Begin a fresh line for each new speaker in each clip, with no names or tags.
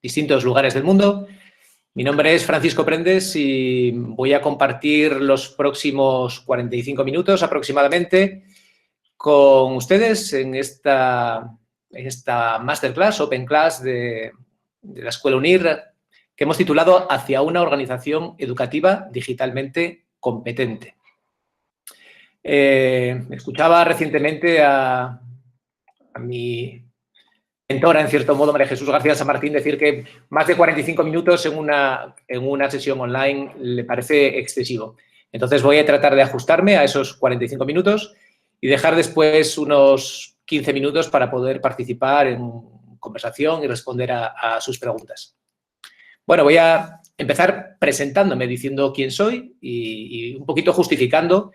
distintos lugares del mundo. Mi nombre es Francisco Prendes y voy a compartir los próximos 45 minutos aproximadamente con ustedes en esta masterclass, open class de la Escuela UNIR, que hemos titulado Hacia una organización educativa digitalmente competente. Escuchaba recientemente a mi mentora, en cierto modo, María Jesús García San Martín, decir que más de 45 minutos en una sesión online le parece excesivo. Entonces voy a tratar de ajustarme a esos 45 minutos y dejar después unos 15 minutos para poder participar en conversación y responder a sus preguntas. Bueno, voy a empezar presentándome, diciendo quién soy y un poquito justificando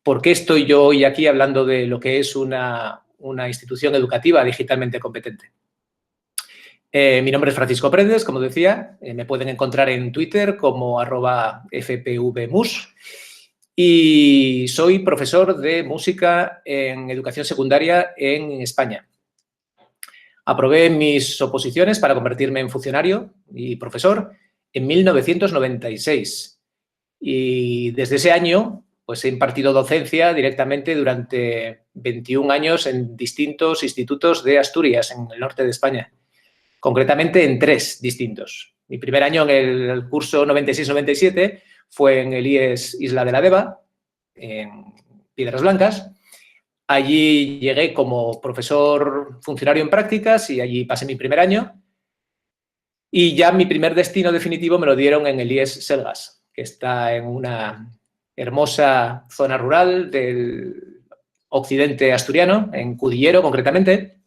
por qué estoy yo hoy aquí hablando de lo que es una institución educativa digitalmente competente. Mi nombre es Francisco Prendes, como decía, me pueden encontrar en Twitter como @fpvmus y soy profesor de música en educación secundaria en España. Aprobé mis oposiciones para convertirme en funcionario y profesor en 1996 y desde ese año pues he impartido docencia directamente durante 21 años en distintos institutos de Asturias, en el norte de España, concretamente en 3 distintos. Mi primer año en el curso 96-97 fue en el IES Isla de la Deva, en Piedras Blancas. Allí llegué como profesor funcionario en prácticas y allí pasé mi primer año. Y ya mi primer destino definitivo me lo dieron en el IES Selgas, que está en una hermosa zona rural del occidente asturiano, en Cudillero concretamente,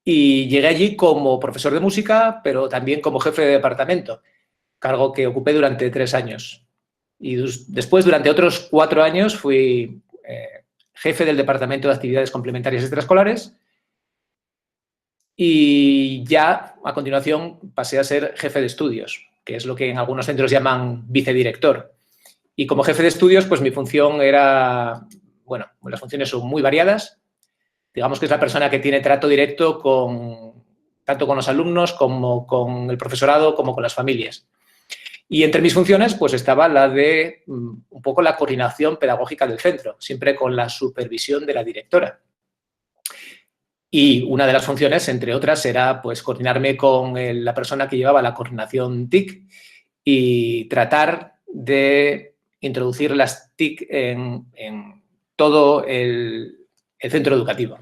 y llegué allí como profesor de música, pero también como jefe de departamento, cargo que ocupé durante 3 años. Y después, durante otros 4 años, fui jefe del Departamento de Actividades Complementarias Extraescolares y ya, a continuación, pasé a ser jefe de estudios, que es lo que en algunos centros llaman vicedirector. Y como jefe de estudios, pues mi función era, bueno, las funciones son muy variadas. Digamos que es la persona que tiene trato directo tanto con los alumnos como con el profesorado, como con las familias. Y entre mis funciones, pues estaba la de un poco la coordinación pedagógica del centro, siempre con la supervisión de la directora. Y una de las funciones, entre otras, era pues coordinarme con la persona que llevaba la coordinación TIC y tratar de introducir las TIC en todo el centro educativo.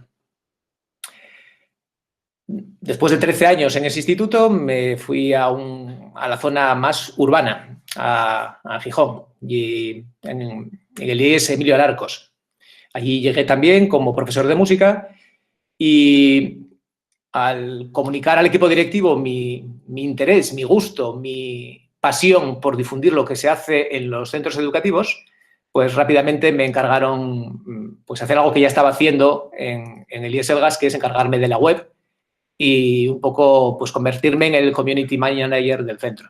Después de 13 años en ese instituto, me fui a la zona más urbana, a Gijón, y en el IES Emilio Alarcos. Allí llegué también como profesor de música y al comunicar al equipo directivo mi interés, mi gusto, mi pasión por difundir lo que se hace en los centros educativos, pues rápidamente me encargaron pues hacer algo que ya estaba haciendo en el IES Selgas, que es encargarme de la web y un poco pues convertirme en el community manager del centro.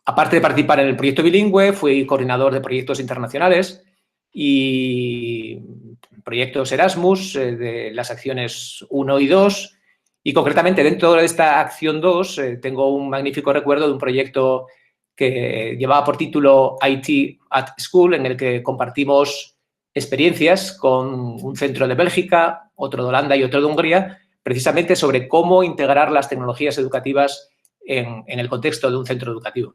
Aparte de participar en el proyecto bilingüe, fui coordinador de proyectos internacionales y proyectos Erasmus, de las acciones 1 y 2, y concretamente dentro de esta acción 2 tengo un magnífico recuerdo de un proyecto que llevaba por título IT at School, en el que compartimos experiencias con un centro de Bélgica, otro de Holanda y otro de Hungría, precisamente sobre cómo integrar las tecnologías educativas en el contexto de un centro educativo.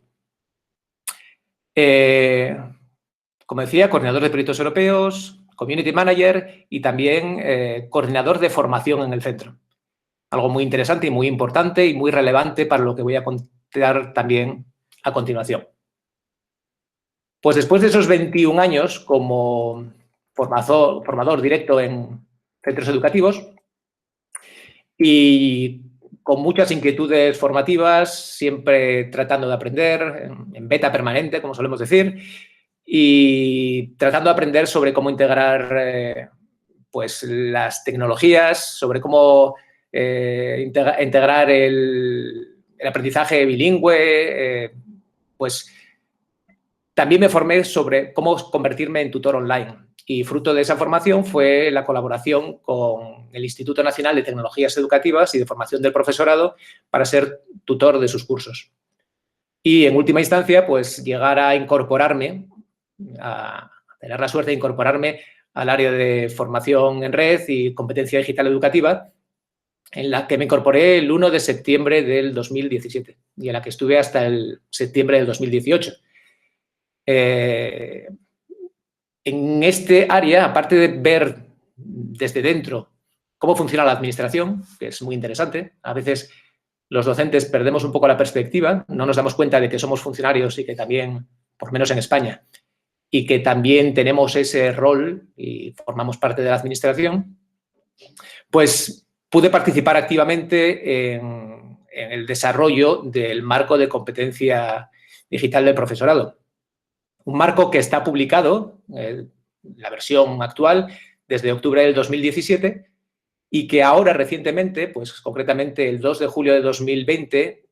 Como decía, coordinador de proyectos europeos, community manager y también coordinador de formación en el centro. Algo muy interesante y muy importante y muy relevante para lo que voy a contar también a continuación. Pues después de esos 21 años como formador directo en centros educativos y con muchas inquietudes formativas, siempre tratando de aprender, en beta permanente, como solemos decir, y tratando de aprender sobre cómo integrar pues las tecnologías, sobre cómo integrar el aprendizaje bilingüe, pues también me formé sobre cómo convertirme en tutor online Y fruto de esa formación fue la colaboración con el Instituto Nacional de Tecnologías Educativas y de Formación del Profesorado para ser tutor de sus cursos. Y en última instancia, pues llegar a incorporarme, a tener la suerte de incorporarme al área de formación en red y competencia digital educativa, en la que me incorporé el 1 de septiembre del 2017 y en la que estuve hasta el septiembre del 2018. En este área, aparte de ver desde dentro cómo funciona la administración, que es muy interesante, a veces los docentes perdemos un poco la perspectiva, no nos damos cuenta de que somos funcionarios y que también, por lo menos en España, y que también tenemos ese rol y formamos parte de la administración, pues pude participar activamente en el desarrollo del marco de competencia digital del profesorado. Un marco que está publicado, la versión actual, desde octubre del 2017 y que ahora recientemente, pues concretamente el 2 de julio de 2020,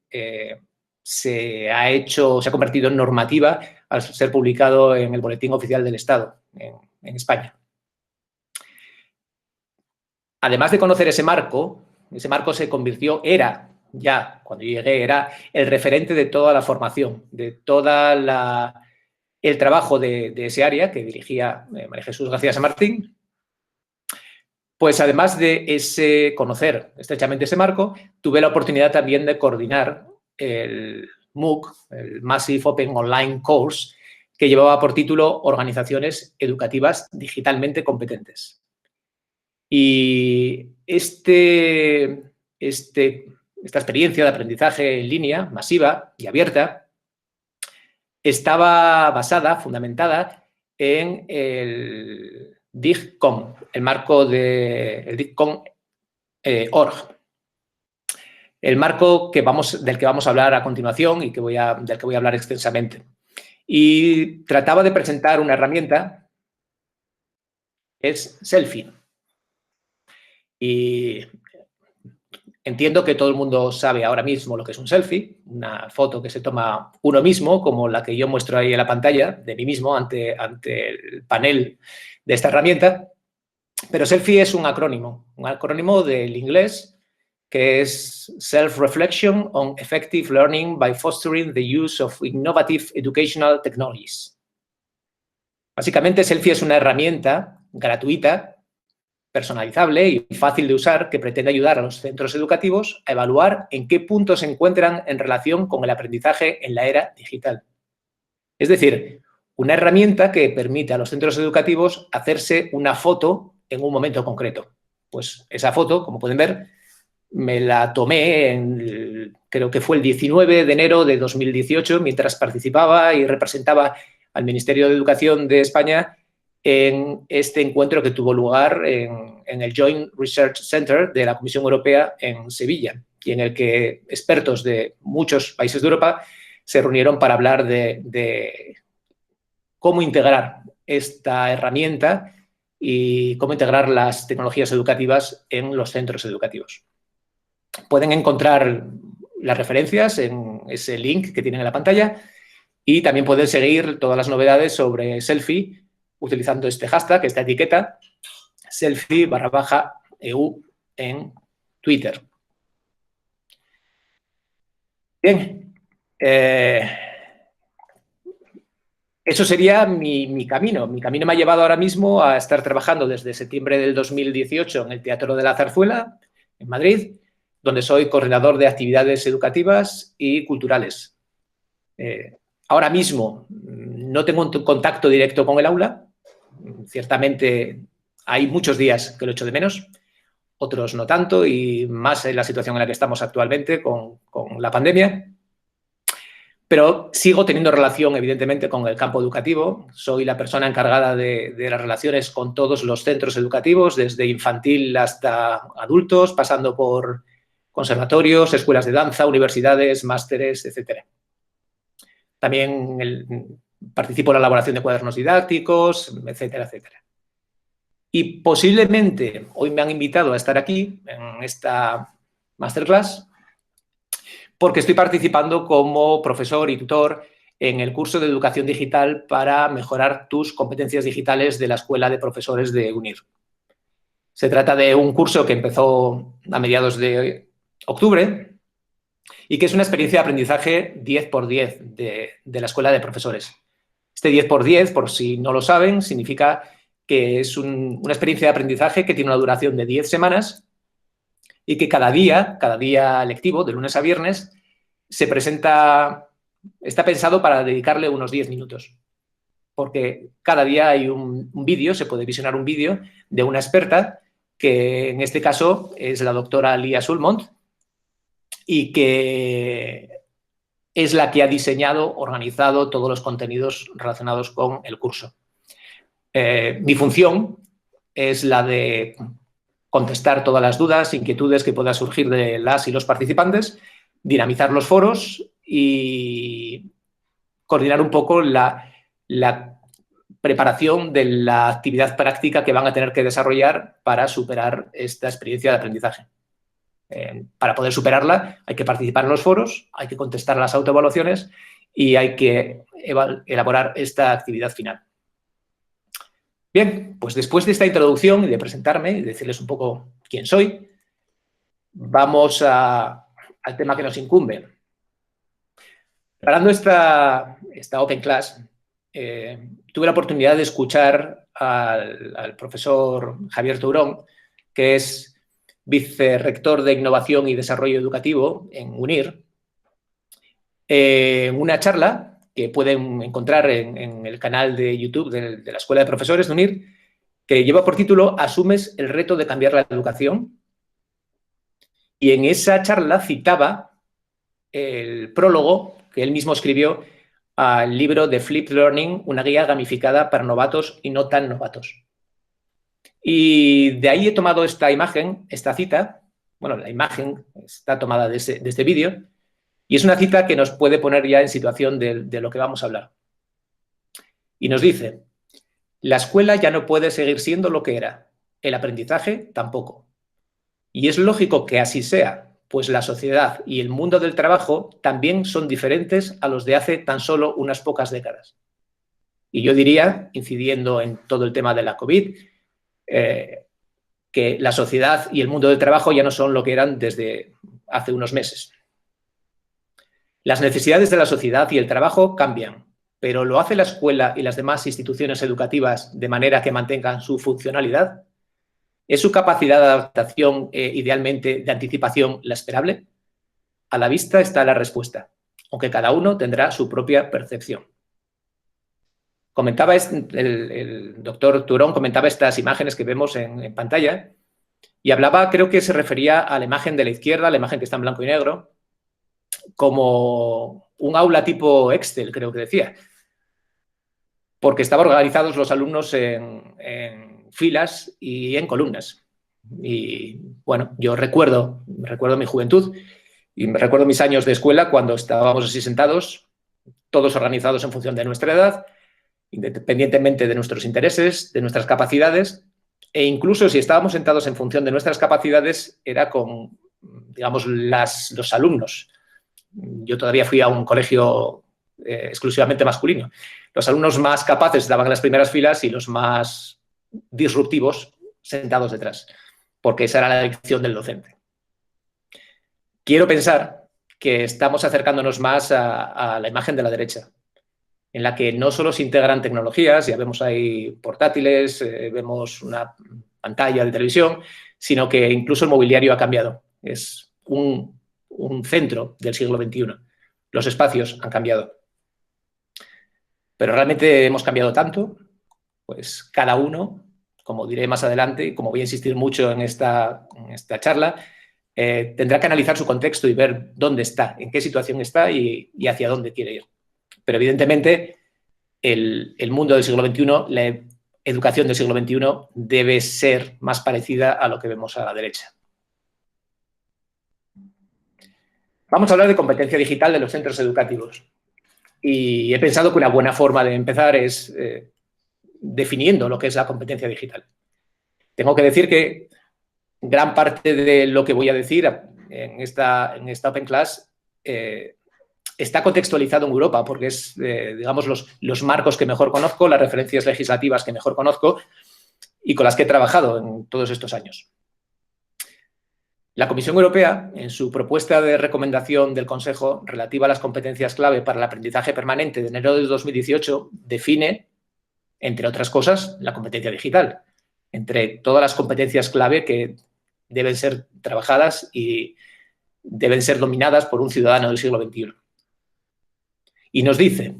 se ha convertido en normativa al ser publicado en el Boletín Oficial del Estado en España. Además de conocer ese marco se convirtió, ya cuando llegué, era el referente de toda la formación, de toda el trabajo de ese área que dirigía María Jesús García San Martín. Pues además de conocer estrechamente ese marco, tuve la oportunidad también de coordinar el MOOC, el Massive Open Online Course, que llevaba por título Organizaciones Educativas Digitalmente Competentes. Y esta experiencia de aprendizaje en línea, masiva y abierta, estaba fundamentada en el DIGCOM, el marco del DIGCOM.org. El marco del que vamos a hablar a continuación y del que voy a hablar extensamente. Y trataba de presentar una herramienta, es Selfie. Y entiendo que todo el mundo sabe ahora mismo lo que es un selfie, una foto que se toma uno mismo, como la que yo muestro ahí en la pantalla, de mí mismo ante el panel de esta herramienta. Pero selfie es un acrónimo del inglés, que es Self-Reflection on Effective Learning by Fostering the Use of Innovative Educational Technologies. Básicamente, selfie es una herramienta gratuita, personalizable y fácil de usar que pretende ayudar a los centros educativos a evaluar en qué punto se encuentran en relación con el aprendizaje en la era digital. Es decir, una herramienta que permite a los centros educativos hacerse una foto en un momento concreto. Pues esa foto, como pueden ver, me la tomé creo que fue el 19 de enero de 2018, mientras participaba y representaba al Ministerio de Educación de España en este encuentro que tuvo lugar en el Joint Research Center de la Comisión Europea en Sevilla, y en el que expertos de muchos países de Europa se reunieron para hablar de cómo integrar esta herramienta y cómo integrar las tecnologías educativas en los centros educativos. Pueden encontrar las referencias en ese link que tienen en la pantalla y también pueden seguir todas las novedades sobre Selfie utilizando este hashtag, esta etiqueta, selfie_EU en Twitter. Bien, eso sería mi camino. Mi camino me ha llevado ahora mismo a estar trabajando desde septiembre del 2018 en el Teatro de la Zarzuela, en Madrid, donde soy coordinador de actividades educativas y culturales. Ahora mismo no tengo un contacto directo con el aula. Ciertamente hay muchos días que lo echo de menos, otros no tanto, y más en la situación en la que estamos actualmente con la pandemia. Pero sigo teniendo relación, evidentemente, con el campo educativo. Soy la persona encargada de las relaciones con todos los centros educativos, desde infantil hasta adultos, pasando por conservatorios, escuelas de danza, universidades, másteres, etc. También participo en la elaboración de cuadernos didácticos, etcétera, etcétera. Y posiblemente hoy me han invitado a estar aquí en esta masterclass porque estoy participando como profesor y tutor en el curso de Educación Digital para mejorar tus competencias digitales de la Escuela de Profesores de UNIR. Se trata de un curso que empezó a mediados de octubre y que es una experiencia de aprendizaje 10x10 de la Escuela de Profesores. Este 10x10, por si no lo saben, significa que es una experiencia de aprendizaje que tiene una duración de 10 semanas y que cada día lectivo, de lunes a viernes, está pensado para dedicarle unos 10 minutos. Porque cada día hay un vídeo, se puede visionar un vídeo de una experta, que en este caso es la doctora Lia Sulmont, y que es la que ha diseñado, organizado todos los contenidos relacionados con el curso. Mi función es la de contestar todas las dudas, inquietudes que puedan surgir de las y los participantes, dinamizar los foros y coordinar un poco la preparación de la actividad práctica que van a tener que desarrollar para superar esta experiencia de aprendizaje. Para poder superarla hay que participar en los foros, hay que contestar las autoevaluaciones y hay que elaborar esta actividad final. Bien, pues después de esta introducción y de presentarme y decirles un poco quién soy, vamos al tema que nos incumbe. Preparando esta Open Class, tuve la oportunidad de escuchar al profesor Javier Tourón, que es vicerrector de Innovación y Desarrollo Educativo en UNIR, una charla que pueden encontrar en el canal de YouTube de la Escuela de Profesores de UNIR, que lleva por título «Asumes el reto de cambiar la educación». Y en esa charla citaba el prólogo que él mismo escribió al libro de Flipped Learning, una guía gamificada para novatos y no tan novatos. Y de ahí he tomado esta imagen, esta cita. Bueno, la imagen está tomada de este vídeo y es una cita que nos puede poner ya en situación de lo que vamos a hablar. Y nos dice: la escuela ya no puede seguir siendo lo que era, el aprendizaje tampoco. Y es lógico que así sea, pues la sociedad y el mundo del trabajo también son diferentes a los de hace tan solo unas pocas décadas. Y yo diría, incidiendo en todo el tema de la COVID, que la sociedad y el mundo del trabajo ya no son lo que eran desde hace unos meses. Las necesidades de la sociedad y el trabajo cambian, pero ¿lo hace la escuela y las demás instituciones educativas de manera que mantengan su funcionalidad? ¿Es su capacidad de adaptación, idealmente de anticipación, la esperable? A la vista está la respuesta, aunque cada uno tendrá su propia percepción. Comentaba el doctor Tourón comentaba estas imágenes que vemos en pantalla y hablaba, creo que se refería a la imagen de la izquierda, la imagen que está en blanco y negro, como un aula tipo Excel, creo que decía, porque estaban organizados los alumnos en filas y en columnas. Y bueno, yo recuerdo mi juventud y me recuerdo mis años de escuela cuando estábamos así sentados, todos organizados en función de nuestra edad, independientemente de nuestros intereses, de nuestras capacidades, e incluso si estábamos sentados en función de nuestras capacidades, era con, digamos, los alumnos. Yo todavía fui a un colegio exclusivamente masculino. Los alumnos más capaces estaban en las primeras filas y los más disruptivos sentados detrás, porque esa era la elección del docente. Quiero pensar que estamos acercándonos más a la imagen de la derecha, en la que no solo se integran tecnologías, ya vemos ahí portátiles, vemos una pantalla de televisión, sino que incluso el mobiliario ha cambiado. Es un centro del siglo XXI. Los espacios han cambiado. Pero realmente hemos cambiado tanto, pues cada uno, como diré más adelante, y como voy a insistir mucho en esta charla, tendrá que analizar su contexto y ver dónde está, en qué situación está y hacia dónde quiere ir. Pero evidentemente el mundo del siglo XXI, la educación del siglo XXI debe ser más parecida a lo que vemos a la derecha. Vamos a hablar de competencia digital de los centros educativos. Y he pensado que una buena forma de empezar es definiendo lo que es la competencia digital. Tengo que decir que gran parte de lo que voy a decir en esta Open Class está contextualizado en Europa porque es, digamos, los marcos que mejor conozco, las referencias legislativas que mejor conozco y con las que he trabajado en todos estos años. La Comisión Europea, en su propuesta de recomendación del Consejo relativa a las competencias clave para el aprendizaje permanente de enero de 2018, define, entre otras cosas, la competencia digital, entre todas las competencias clave que deben ser trabajadas y deben ser dominadas por un ciudadano del siglo XXI. Y nos dice,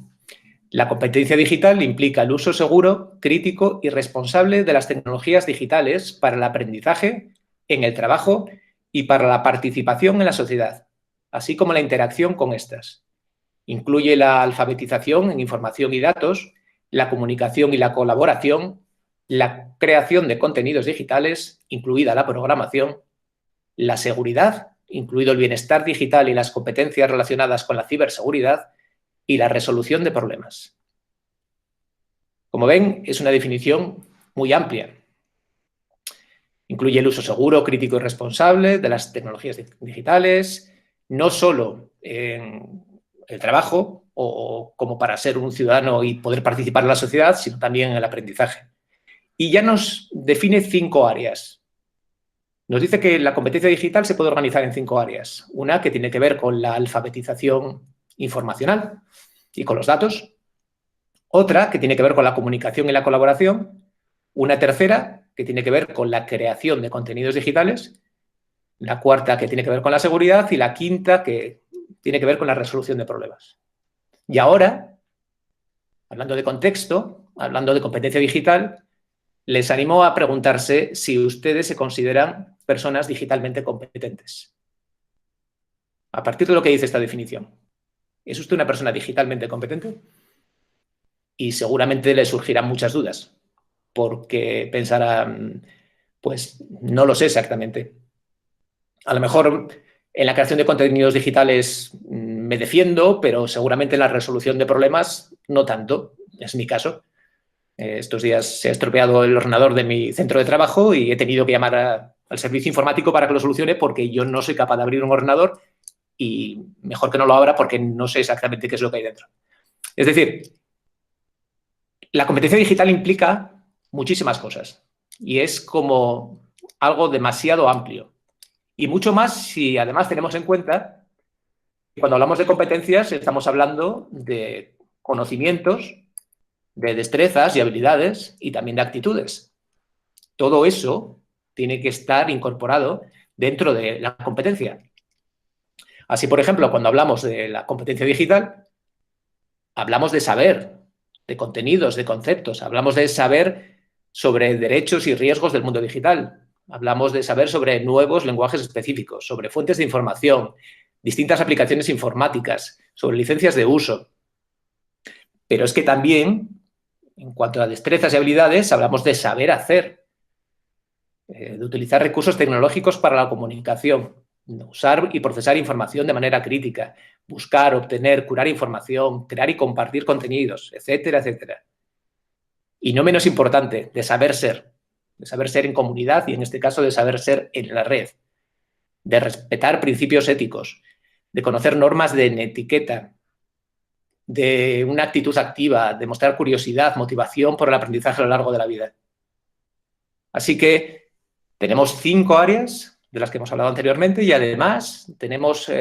la competencia digital implica el uso seguro, crítico y responsable de las tecnologías digitales para el aprendizaje, en el trabajo y para la participación en la sociedad, así como la interacción con estas. Incluye la alfabetización en información y datos, la comunicación y la colaboración, la creación de contenidos digitales, incluida la programación, la seguridad, incluido el bienestar digital y las competencias relacionadas con la ciberseguridad, y la resolución de problemas. Como ven, es una definición muy amplia. Incluye el uso seguro, crítico y responsable de las tecnologías digitales, no solo en el trabajo o como para ser un ciudadano y poder participar en la sociedad, sino también en el aprendizaje. Y ya nos define 5 áreas. Nos dice que la competencia digital se puede organizar en 5 áreas. Una que tiene que ver con la alfabetización informacional y con los datos. Otra que tiene que ver con la comunicación y la colaboración. Una tercera que tiene que ver con la creación de contenidos digitales. La cuarta que tiene que ver con la seguridad y la quinta que tiene que ver con la resolución de problemas. Y ahora, hablando de contexto, hablando de competencia digital, les animo a preguntarse si ustedes se consideran personas digitalmente competentes. A partir de lo que dice esta definición, ¿es usted una persona digitalmente competente? Y seguramente le surgirán muchas dudas, porque pensarán, pues no lo sé exactamente. A lo mejor en la creación de contenidos digitales me defiendo, pero seguramente en la resolución de problemas no tanto, es mi caso. Estos días se ha estropeado el ordenador de mi centro de trabajo y he tenido que llamar al servicio informático para que lo solucione porque yo no soy capaz de abrir un ordenador y mejor que no lo abra porque no sé exactamente qué es lo que hay dentro. Es decir, la competencia digital implica muchísimas cosas y es como algo demasiado amplio. Y mucho más si además tenemos en cuenta que cuando hablamos de competencias estamos hablando de conocimientos, de destrezas y habilidades y también de actitudes. Todo eso tiene que estar incorporado dentro de la competencia. Así, por ejemplo, cuando hablamos de la competencia digital, hablamos de saber, de contenidos, de conceptos, hablamos de saber sobre derechos y riesgos del mundo digital, hablamos de saber sobre nuevos lenguajes específicos, sobre fuentes de información, distintas aplicaciones informáticas, sobre licencias de uso. Pero es que también, en cuanto a destrezas y habilidades, hablamos de saber hacer, de utilizar recursos tecnológicos para la comunicación, de usar y procesar información de manera crítica, buscar, obtener, curar información, crear y compartir contenidos, etcétera, etcétera. Y no menos importante, de saber ser en comunidad y en este caso de saber ser en la red, de respetar principios éticos, de conocer normas de etiqueta, de una actitud activa, de mostrar curiosidad, motivación por el aprendizaje a lo largo de la vida. Así que tenemos 5 áreas de las que hemos hablado anteriormente y además tenemos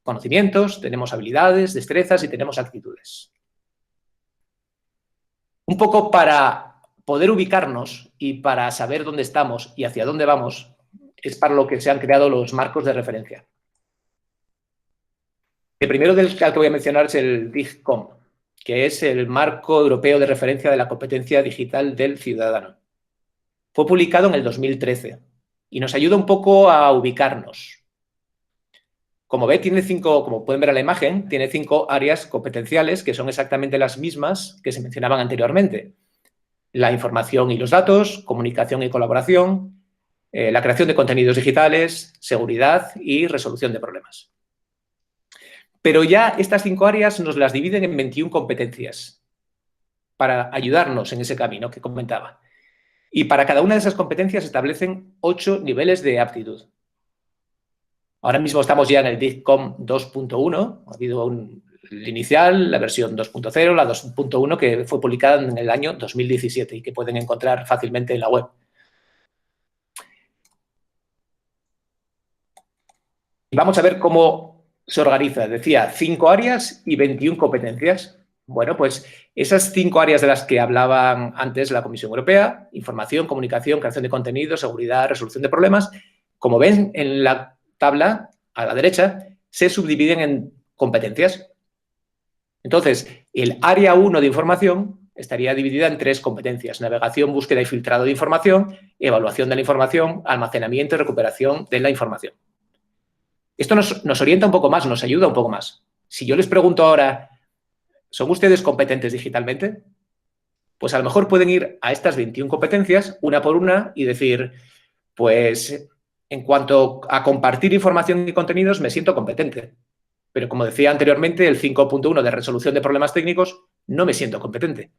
conocimientos, tenemos habilidades, destrezas y tenemos actitudes. Un poco para poder ubicarnos y para saber dónde estamos y hacia dónde vamos es para lo que se han creado los marcos de referencia. El primero del que voy a mencionar es el DIGCOM, que es el Marco Europeo de Referencia de la Competencia Digital del Ciudadano. Fue publicado en el 2013 y nos ayuda un poco a ubicarnos. Como pueden ver en la imagen, tiene 5 áreas competenciales que son exactamente las mismas que se mencionaban anteriormente. La información y los datos, comunicación y colaboración, la creación de contenidos digitales, seguridad y resolución de problemas. Pero ya estas 5 áreas nos las dividen en 21 competencias para ayudarnos en ese camino que comentaba. Y para cada una de esas competencias establecen 8 niveles de aptitud. Ahora mismo estamos ya en el DIGCOM 2.1. Ha habido el inicial, la versión 2.0, la 2.1, que fue publicada en el año 2017 y que pueden encontrar fácilmente en la web. Vamos a ver cómo se organiza. Decía 5 áreas y 21 competencias. Bueno, pues esas 5 áreas de las que hablaban antes la Comisión Europea: información, comunicación, creación de contenido, seguridad, resolución de problemas. Como ven en la tabla a la derecha, se subdividen en competencias. Entonces, el área 1 de información estaría dividida en 3 competencias: navegación, búsqueda y filtrado de información, evaluación de la información, almacenamiento y recuperación de la información. Esto nos orienta un poco más, nos ayuda un poco más. Si yo les pregunto ahora, ¿son ustedes competentes digitalmente? Pues a lo mejor pueden ir a estas 21 competencias, una por una, y decir, pues en cuanto a compartir información y contenidos, me siento competente. Pero como decía anteriormente, el 5.1 de resolución de problemas técnicos, no me siento competente.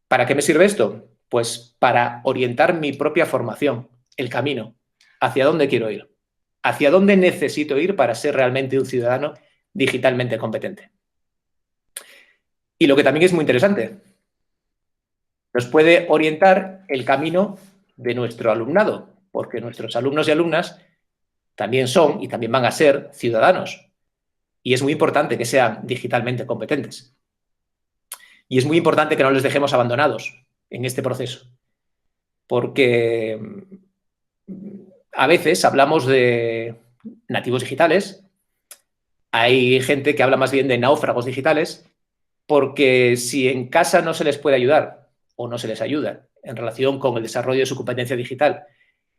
¿Para qué me sirve esto? Pues para orientar mi propia formación, el camino, hacia dónde quiero ir, hacia dónde necesito ir para ser realmente un ciudadano digitalmente competente. Y lo que también es muy interesante, nos puede orientar el camino de nuestro alumnado, porque nuestros alumnos y alumnas también son y también van a ser ciudadanos. Y es muy importante que sean digitalmente competentes. Y es muy importante que no les dejemos abandonados en este proceso, porque a veces hablamos de nativos digitales, hay gente que habla más bien de náufragos digitales, porque si en casa no se les puede ayudar o no se les ayuda en relación con el desarrollo de su competencia digital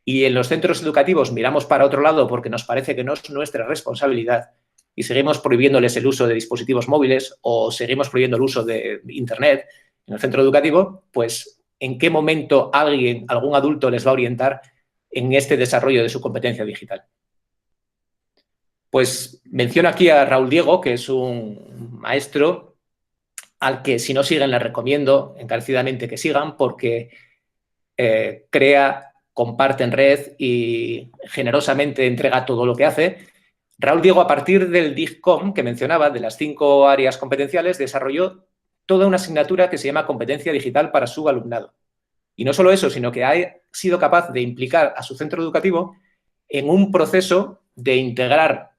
y en los centros educativos miramos para otro lado porque nos parece que no es nuestra responsabilidad y seguimos prohibiéndoles el uso de dispositivos móviles o seguimos prohibiendo el uso de Internet en el centro educativo, pues ¿en qué momento algún adulto les va a orientar en este desarrollo de su competencia digital? Pues menciono aquí a Raúl Diego, que es un maestro al que, si no siguen, les recomiendo encarecidamente que sigan, porque crea, comparte en red y generosamente entrega todo lo que hace. Raúl Diego, a partir del DIGCOM que mencionaba, de las 5 áreas competenciales, desarrolló toda una asignatura que se llama Competencia Digital para su alumnado. Y no solo eso, sino que ha sido capaz de implicar a su centro educativo en un proceso de integrar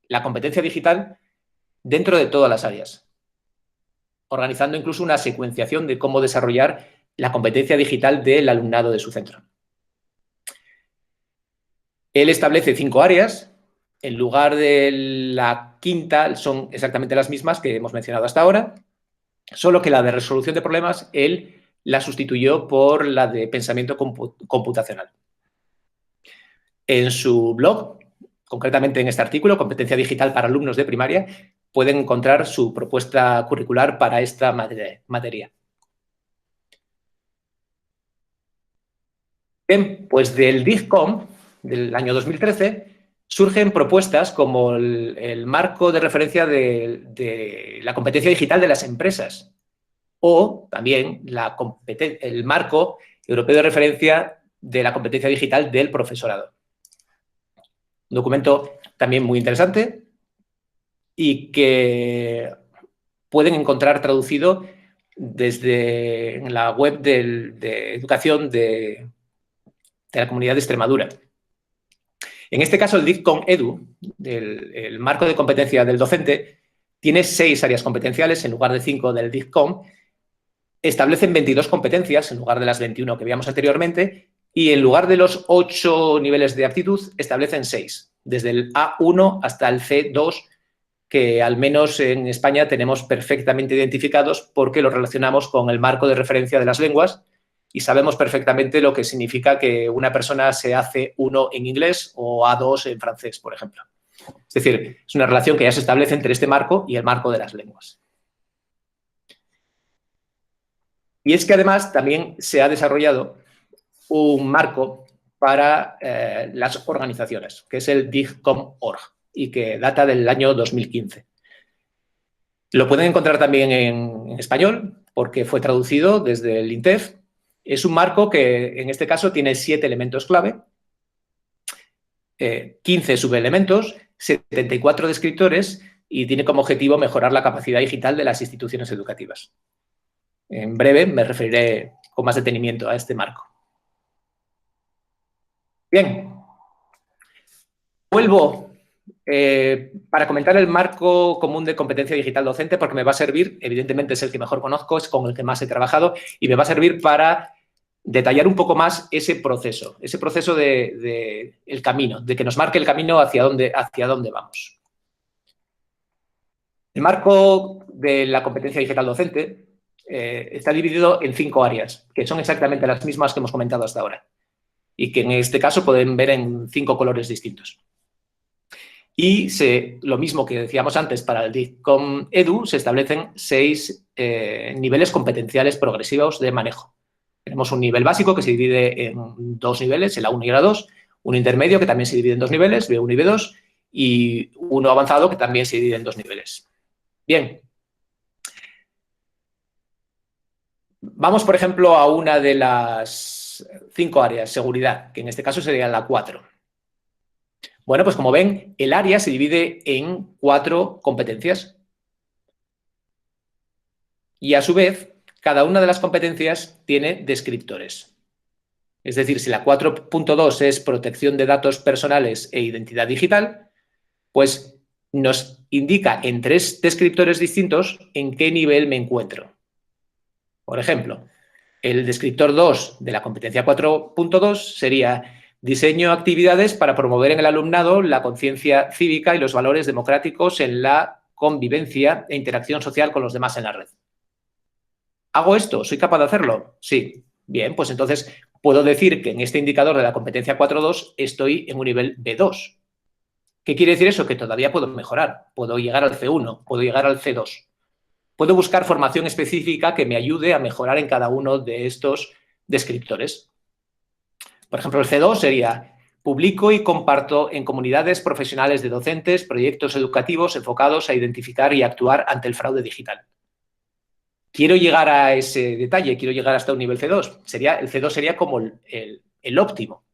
la competencia digital dentro de todas las áreas, organizando incluso una secuenciación de cómo desarrollar la competencia digital del alumnado de su centro. Él establece 5 áreas. En lugar de la quinta, son exactamente las mismas que hemos mencionado hasta ahora, solo que la de resolución de problemas, él la sustituyó por la de pensamiento computacional. En su blog, concretamente en este artículo, Competencia Digital para Alumnos de Primaria, pueden encontrar su propuesta curricular para esta materia. Bien, pues del DIGCOM del año 2013 surgen propuestas como el marco de referencia de la competencia digital de las empresas o también el marco europeo de referencia de la competencia digital del profesorado. Un documento también muy interesante y que pueden encontrar traducido desde la web de educación de la Comunidad de Extremadura. En este caso, el DIGCOM Edu, el marco de competencia del docente, tiene 6 áreas competenciales en lugar de 5 del DIGCOM. Establecen 22 competencias en lugar de las 21 que veíamos anteriormente y en lugar de los 8 niveles de aptitud establecen 6, desde el A1 hasta el C2, que al menos en España tenemos perfectamente identificados porque los relacionamos con el marco de referencia de las lenguas y sabemos perfectamente lo que significa que una persona se hace C1 en inglés o A2 en francés, por ejemplo. Es decir, es una relación que ya se establece entre este marco y el marco de las lenguas. Y es que además también se ha desarrollado un marco para las organizaciones, que es el DIGCOM.org y que data del año 2015. Lo pueden encontrar también en español porque fue traducido desde el INTEF. Es un marco que en este caso tiene 7 elementos clave 15 subelementos, 74 descriptores y tiene como objetivo mejorar la capacidad digital de las instituciones educativas. En breve me referiré con más detenimiento a este marco. Bien, vuelvo para comentar el marco común de competencia digital docente porque me va a servir, evidentemente es el que mejor conozco, es con el que más he trabajado y me va a servir para detallar un poco más ese proceso de el camino, de que nos marque el camino hacia dónde vamos. El marco de la competencia digital docente está dividido en 5 áreas, que son exactamente las mismas que hemos comentado hasta ahora y que en este caso pueden ver en 5 colores distintos. Y lo mismo que decíamos antes para el DICOM Edu, se establecen 6 niveles competenciales progresivos de manejo. Tenemos un nivel básico que se divide en 2 niveles, el A1 y el A2, un intermedio que también se divide en 2 niveles, B1 y B2, y uno avanzado que también se divide en 2 niveles. Bien. Vamos, por ejemplo, a una de las 5 áreas, seguridad, que en este caso sería la 4. Bueno, pues como ven, el área se divide en 4 competencias. Y a su vez, cada una de las competencias tiene descriptores. Es decir, si la 4.2 es protección de datos personales e identidad digital, pues nos indica en 3 descriptores distintos en qué nivel me encuentro. Por ejemplo, el descriptor 2 de la competencia 4.2 sería diseño de actividades para promover en el alumnado la conciencia cívica y los valores democráticos en la convivencia e interacción social con los demás en la red. ¿Hago esto? ¿Soy capaz de hacerlo? Sí. Bien, pues entonces puedo decir que en este indicador de la competencia 4.2 estoy en un nivel B2. ¿Qué quiere decir eso? Que todavía puedo mejorar. Puedo llegar al C1, puedo llegar al C2. Puedo buscar formación específica que me ayude a mejorar en cada uno de estos descriptores. Por ejemplo, el C2 sería publico y comparto en comunidades profesionales de docentes proyectos educativos enfocados a identificar y actuar ante el fraude digital. Quiero llegar a ese detalle, quiero llegar hasta un nivel C2. El C2 sería como el óptimo.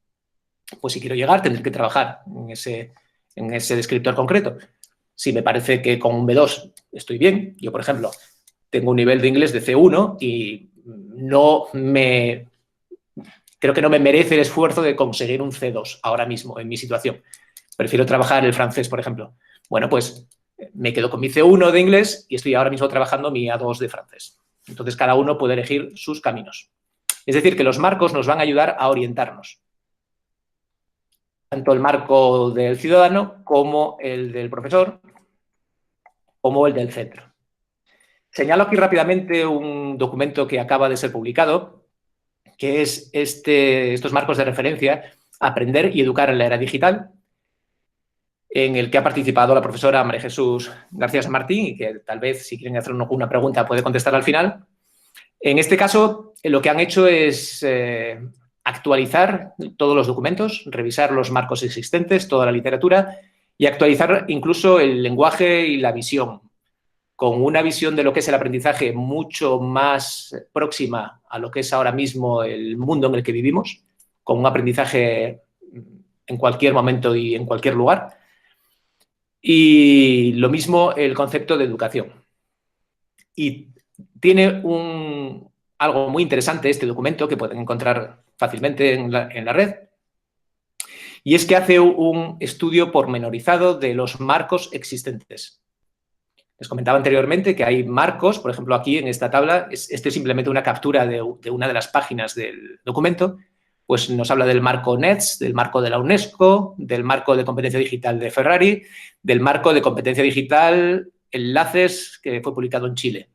Pues si quiero llegar, tendré que trabajar en ese descriptor concreto. Si me parece que con un B2 estoy bien, yo, por ejemplo, tengo un nivel de inglés de C1 y creo que no me merece el esfuerzo de conseguir un C2 ahora mismo en mi situación. Prefiero trabajar el francés, por ejemplo. Bueno, pues me quedo con mi C1 de inglés y estoy ahora mismo trabajando mi A2 de francés. Entonces, cada uno puede elegir sus caminos. Es decir, que los marcos nos van a ayudar a orientarnos. Tanto el marco del ciudadano como el del profesor, como el del centro. Señalo aquí rápidamente un documento que acaba de ser publicado, que es estos marcos de referencia, Aprender y Educar en la Era Digital, en el que ha participado la profesora María Jesús García San Martín y que tal vez, si quieren hacer una pregunta, puede contestar al final. En este caso, lo que han hecho es actualizar todos los documentos, revisar los marcos existentes, toda la literatura y actualizar incluso el lenguaje y la visión, con una visión de lo que es el aprendizaje mucho más próxima a lo que es ahora mismo el mundo en el que vivimos, con un aprendizaje en cualquier momento y en cualquier lugar. Y lo mismo el concepto de educación. Y tiene algo muy interesante este documento que pueden encontrar fácilmente en la red, y es que hace un estudio pormenorizado de los marcos existentes. Les comentaba anteriormente que hay marcos, por ejemplo, aquí en esta tabla, este es simplemente una captura de una de las páginas del documento, pues nos habla del marco NETS, del marco de la UNESCO, del marco de competencia digital de Ferrari, del marco de competencia digital Enlaces, que fue publicado en Chile.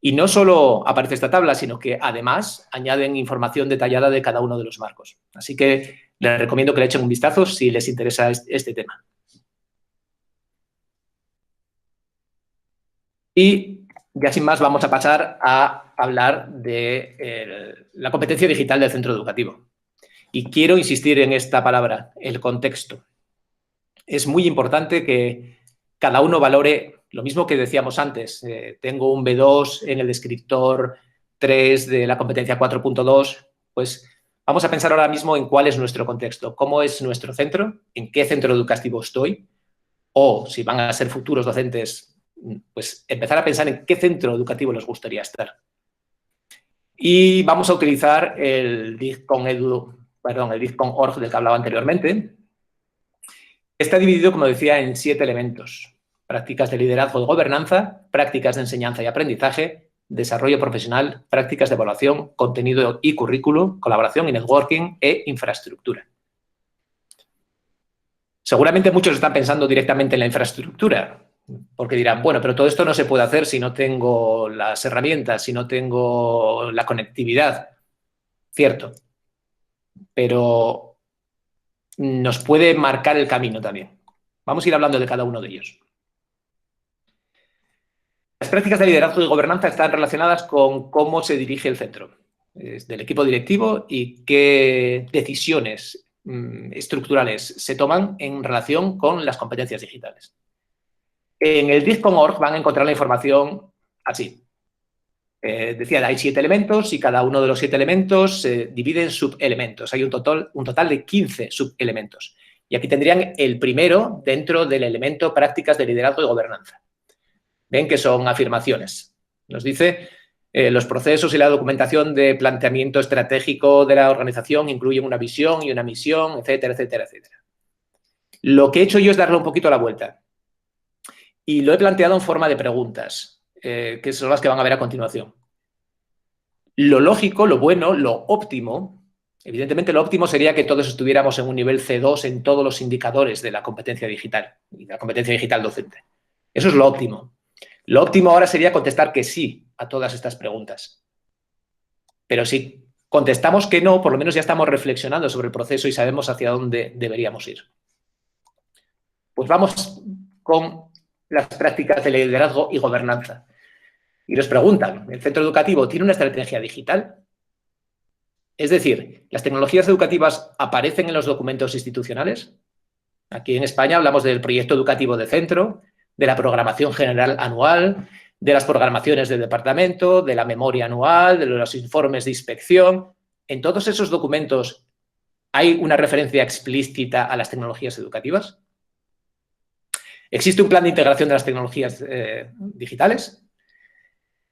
Y no solo aparece esta tabla, sino que además añaden información detallada de cada uno de los marcos. Así que les recomiendo que le echen un vistazo si les interesa este tema. Y ya sin más vamos a pasar a hablar de la competencia digital del centro educativo. Y quiero insistir en esta palabra, el contexto. Es muy importante que cada uno valore lo mismo que decíamos antes. Tengo un B2 en el descriptor 3 de la competencia 4.2, pues Vamos a pensar ahora mismo en cuál es nuestro contexto, cómo es nuestro centro, en qué centro educativo estoy, o si van a ser futuros docentes, pues empezar a pensar en qué centro educativo les gustaría estar. Y vamos a utilizar el DIGCON.org del que hablaba anteriormente. Está dividido, como decía, en 7 elementos: prácticas de liderazgo y gobernanza, prácticas de enseñanza y aprendizaje, desarrollo profesional, prácticas de evaluación, contenido y currículo, colaboración y networking e infraestructura. Seguramente muchos están pensando directamente en la infraestructura, porque dirán, bueno, pero todo esto no se puede hacer si no tengo las herramientas, si no tengo la conectividad. Cierto, pero nos puede marcar el camino también. Vamos a ir hablando de cada uno de ellos. Las prácticas de liderazgo y gobernanza están relacionadas con cómo se dirige el centro, del equipo directivo, y qué decisiones estructurales se toman en relación con las competencias digitales. En el DIGCON.org van a encontrar la información así. Decía, hay 7 elementos y cada uno de los 7 elementos se divide en subelementos. Hay un total de 15 subelementos. Y aquí tendrían el primero dentro del elemento prácticas de liderazgo y gobernanza. Ven que son afirmaciones. Nos dice, los procesos y la documentación de planteamiento estratégico de la organización incluyen una visión y una misión, etcétera, etcétera, etcétera. Lo que he hecho yo es darle un poquito la vuelta. Y lo he planteado en forma de preguntas, que son las que van a ver a continuación. Lo lógico, lo bueno, lo óptimo, evidentemente lo óptimo sería que todos estuviéramos en un nivel C2 en todos los indicadores de la competencia digital y de la competencia digital docente. Eso es lo óptimo. Lo óptimo ahora sería contestar que sí a todas estas preguntas. Pero si contestamos que no, por lo menos ya estamos reflexionando sobre el proceso y sabemos hacia dónde deberíamos ir. Pues vamos con las prácticas de liderazgo y gobernanza. Y nos preguntan, ¿el centro educativo tiene una estrategia digital? Es decir, ¿las tecnologías educativas aparecen en los documentos institucionales? Aquí en España hablamos del proyecto educativo de centro, de la programación general anual, de las programaciones del departamento, de la memoria anual, de los informes de inspección. En todos esos documentos, ¿hay una referencia explícita a las tecnologías educativas? ¿Existe un plan de integración de las tecnologías digitales?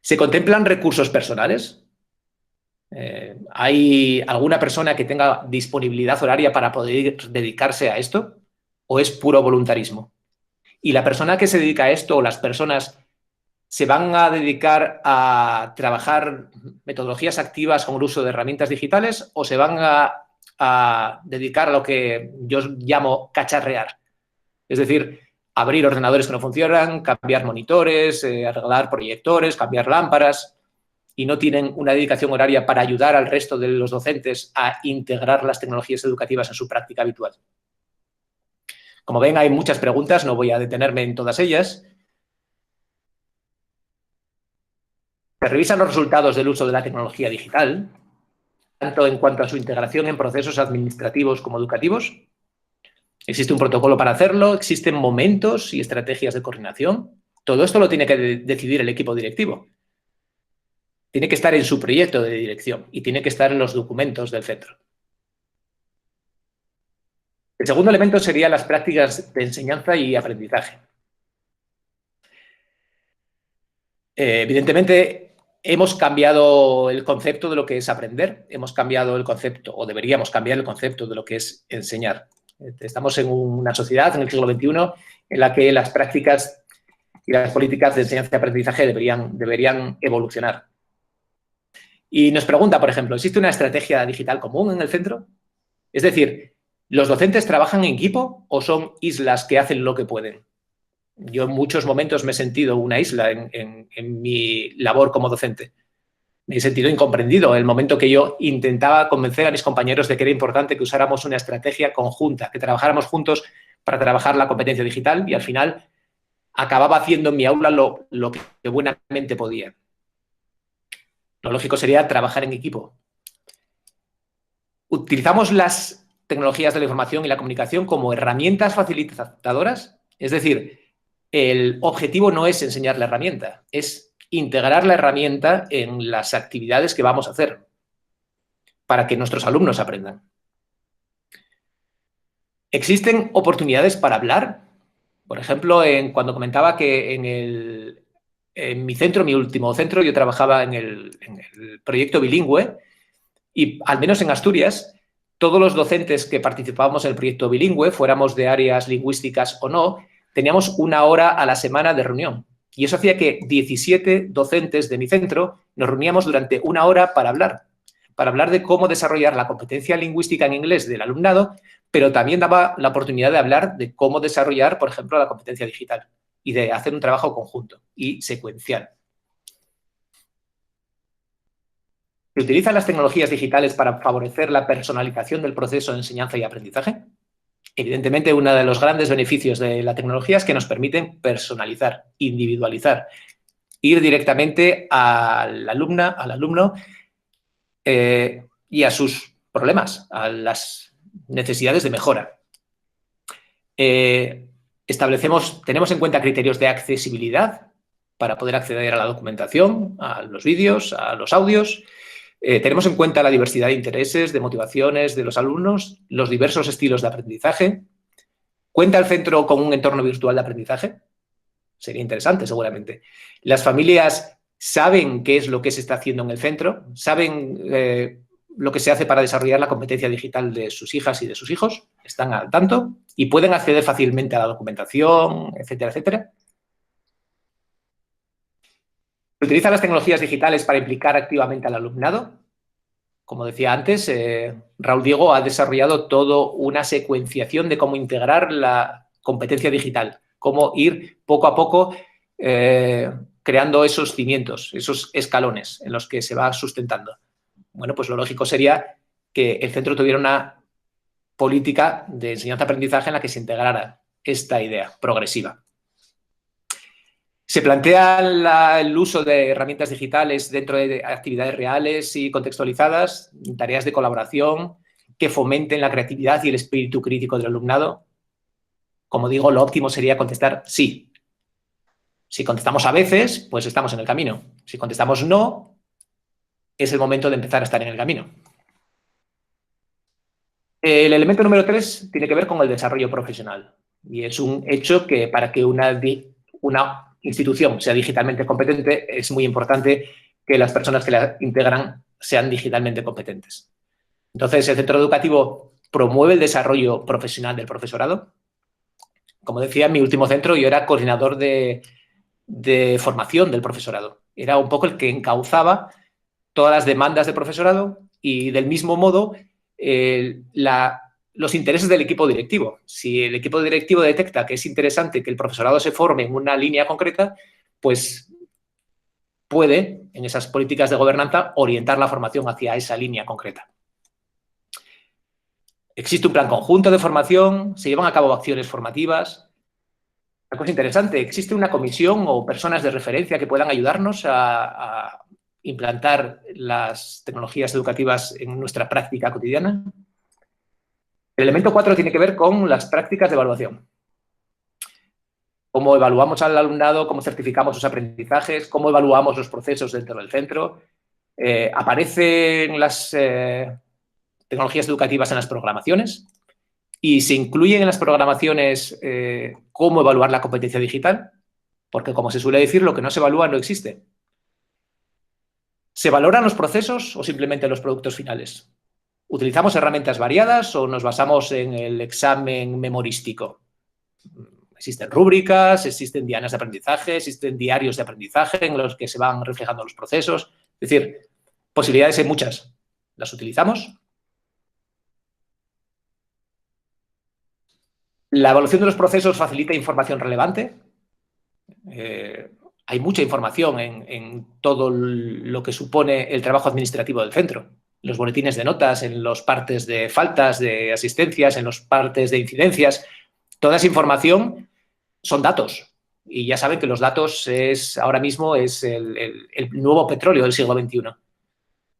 ¿Se contemplan recursos personales? ¿Hay alguna persona que tenga disponibilidad horaria para poder dedicarse a esto? ¿O es puro voluntarismo? ¿Y la persona que se dedica a esto o las personas se van a dedicar a trabajar metodologías activas con el uso de herramientas digitales o se van a dedicar a lo que yo llamo cacharrear? Es decir, abrir ordenadores que no funcionan, cambiar monitores, arreglar proyectores, cambiar lámparas, y no tienen una dedicación horaria para ayudar al resto de los docentes a integrar las tecnologías educativas en su práctica habitual. Como ven, hay muchas preguntas, no voy a detenerme en todas ellas. Se revisan los resultados del uso de la tecnología digital, tanto en cuanto a su integración en procesos administrativos como educativos. ¿Existe un protocolo para hacerlo? ¿Existen momentos y estrategias de coordinación? Todo esto lo tiene que decidir el equipo directivo. Tiene que estar en su proyecto de dirección y tiene que estar en los documentos del centro. El segundo elemento serían las prácticas de enseñanza y aprendizaje. Evidentemente, hemos cambiado el concepto de lo que es aprender, hemos cambiado el concepto, o deberíamos cambiar el concepto de lo que es enseñar. Estamos en una sociedad, en el siglo XXI, en la que las prácticas y las políticas de enseñanza y aprendizaje deberían evolucionar. Y nos pregunta, por ejemplo, ¿existe una estrategia digital común en el centro? Es decir, ¿los docentes trabajan en equipo o son islas que hacen lo que pueden? Yo en muchos momentos me he sentido una isla en mi labor como docente. Me he sentido incomprendido el momento que yo intentaba convencer a mis compañeros de que era importante que usáramos una estrategia conjunta, que trabajáramos juntos para trabajar la competencia digital, y al final acababa haciendo en mi aula lo que buenamente podía. Lo lógico sería trabajar en equipo. Utilizamos las tecnologías de la información y la comunicación como herramientas facilitadoras, es decir, el objetivo no es enseñar la herramienta, es integrar la herramienta en las actividades que vamos a hacer. para que nuestros alumnos aprendan. ¿Existen oportunidades para hablar? Por ejemplo, cuando comentaba que en mi centro, mi último centro, yo trabajaba en el proyecto bilingüe y, al menos en Asturias, todos los docentes que participábamos en el proyecto bilingüe, fuéramos de áreas lingüísticas o no, teníamos 1 hora a la semana de reunión. Y eso hacía que 17 docentes de mi centro nos reuníamos durante 1 hora para hablar de cómo desarrollar la competencia lingüística en inglés del alumnado, pero también daba la oportunidad de hablar de cómo desarrollar, por ejemplo, la competencia digital y de hacer un trabajo conjunto y secuencial. ¿Se utilizan las tecnologías digitales para favorecer la personalización del proceso de enseñanza y aprendizaje? Evidentemente, uno de los grandes beneficios de la tecnología es que nos permiten personalizar, individualizar, ir directamente al alumno y a sus problemas, a las necesidades de mejora. Tenemos en cuenta criterios de accesibilidad para poder acceder a la documentación, a los vídeos, a los audios. Tenemos en cuenta la diversidad de intereses, de motivaciones de los alumnos, los diversos estilos de aprendizaje. ¿Cuenta el centro con un entorno virtual de aprendizaje? Sería interesante, seguramente. ¿Las familias saben qué es lo que se está haciendo en el centro? ¿Saben lo que se hace para desarrollar la competencia digital de sus hijas y de sus hijos? ¿Están al tanto? ¿Y pueden acceder fácilmente a la documentación, etcétera, etcétera? ¿Se utilizan las tecnologías digitales para implicar activamente al alumnado? Como decía antes, Raúl Diego ha desarrollado toda una secuenciación de cómo integrar la competencia digital, cómo ir poco a poco creando esos cimientos, esos escalones en los que se va sustentando. Bueno, pues lo lógico sería que el centro tuviera una política de enseñanza-aprendizaje en la que se integrara esta idea progresiva. Se plantea el uso de herramientas digitales dentro de actividades reales y contextualizadas, tareas de colaboración que fomenten la creatividad y el espíritu crítico del alumnado. Como digo, lo óptimo sería contestar sí. Si contestamos a veces, pues estamos en el camino. Si contestamos no, es el momento de empezar a estar en el camino. El elemento número 3 tiene que ver con el desarrollo profesional. Y es un hecho que para que una institución sea digitalmente competente, es muy importante que las personas que la integran sean digitalmente competentes. Entonces, el centro educativo promueve el desarrollo profesional del profesorado. Como decía, en mi último centro yo era coordinador de formación del profesorado. Era un poco el que encauzaba todas las demandas del profesorado y, del mismo modo, los intereses del equipo directivo. Si el equipo directivo detecta que es interesante que el profesorado se forme en una línea concreta, pues puede, en esas políticas de gobernanza, orientar la formación hacia esa línea concreta. Existe un plan conjunto de formación, se llevan a cabo acciones formativas. Una cosa interesante, existe una comisión o personas de referencia que puedan ayudarnos a implantar las tecnologías educativas en nuestra práctica cotidiana. El elemento 4 tiene que ver con las prácticas de evaluación. Cómo evaluamos al alumnado, cómo certificamos sus aprendizajes, cómo evaluamos los procesos dentro del centro. Aparecen las tecnologías educativas en las programaciones y se incluyen en las programaciones cómo evaluar la competencia digital, porque, como se suele decir, lo que no se evalúa no existe. ¿Se valoran los procesos o simplemente los productos finales? ¿Utilizamos herramientas variadas o nos basamos en el examen memorístico? Existen rúbricas, existen dianas de aprendizaje, existen diarios de aprendizaje en los que se van reflejando los procesos. Es decir, posibilidades hay muchas. ¿Las utilizamos? ¿La evaluación de los procesos facilita información relevante? Hay mucha información en todo lo que supone el trabajo administrativo del centro. Los boletines de notas, en los partes de faltas, de asistencias, en los partes de incidencias. Toda esa información son datos. Y ya saben que los datos ahora mismo es el nuevo petróleo del siglo XXI.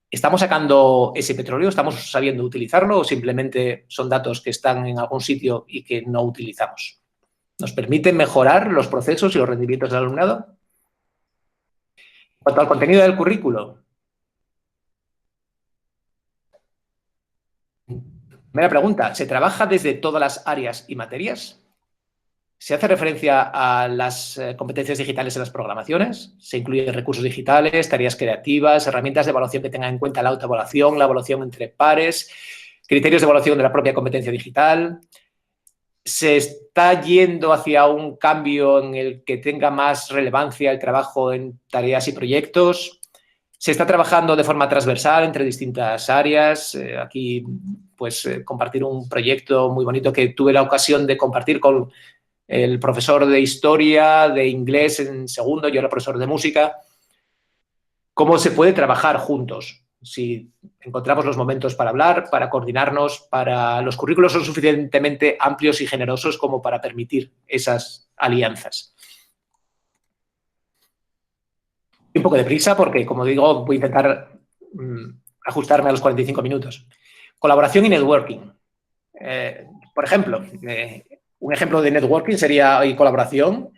¿Estamos sacando ese petróleo? ¿Estamos sabiendo utilizarlo o simplemente son datos que están en algún sitio y que no utilizamos? ¿Nos permiten mejorar los procesos y los rendimientos del alumnado? En cuanto al contenido del currículo, Primera pregunta, ¿se trabaja desde todas las áreas y materias? ¿Se hace referencia a las competencias digitales en las programaciones? ¿Se incluyen recursos digitales, tareas creativas, herramientas de evaluación que tengan en cuenta la autoevaluación, la evaluación entre pares, criterios de evaluación de la propia competencia digital? ¿Se está yendo hacia un cambio en el que tenga más relevancia el trabajo en tareas y proyectos? ¿Se está trabajando de forma transversal entre distintas áreas? Aquí, pues, compartir un proyecto muy bonito que tuve la ocasión de compartir con el profesor de historia, de inglés en segundo, yo era profesor de música. ¿Cómo se puede trabajar juntos? Si encontramos los momentos para hablar, para coordinarnos, para los currículos son suficientemente amplios y generosos como para permitir esas alianzas. Un poco de prisa porque, como digo, voy a intentar ajustarme a los 45 minutos. Colaboración y networking. Por ejemplo, un ejemplo de networking sería, y colaboración,